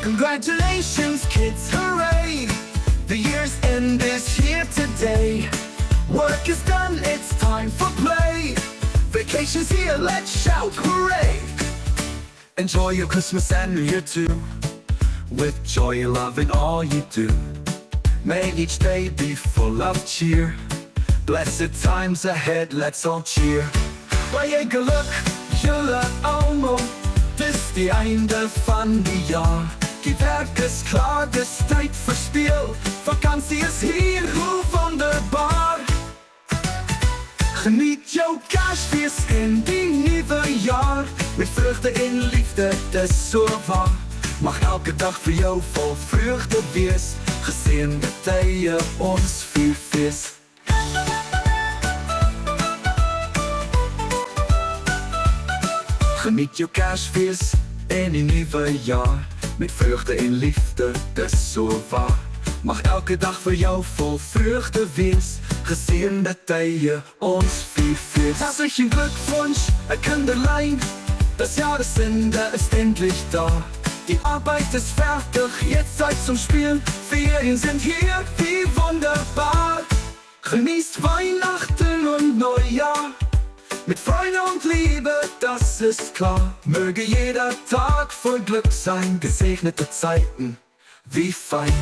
Congratulations, kids, hooray! The year's end is here today. Work is done, it's time for play. Vacation's here, let's shout hooray! Enjoy your Christmas and New Year too, with joy and love in all you do. May each day be full of cheer. Blessed times ahead, let's all cheer. Waar je geluk, jullie allemaal. Het is die einde van die jaar. Die werk is klaar, de tijd verspild. Vakantie is hier, hoe wonderbaar. Geniet jouw kerstfeest in die nieuwe jaar. Met vreugde en liefde, dat is zo waar. Mag elke dag voor jou vol vreugde wees. Gezinde tijden, ons vuurvis. Geniet jouw kerstfeest in die nieuwe jaar. Met vreugde en liefde, dat is zo waar. Mag elke dag voor jou vol vreugde wees. Gezinde tijden, ons vuurvis. Herzlichen Glückwunsch, Kinderlein. Das Jahresende ist endlich da. Die Arbeit ist fertig, jetzt Zeit zum Spielen. Ferien sind hier, wie wunderbar. Genießt Weihnachten und Neujahr. Mit Freude und Liebe, das ist klar. Möge jeder Tag voll Glück sein. Gesegnete Zeiten, wie fein.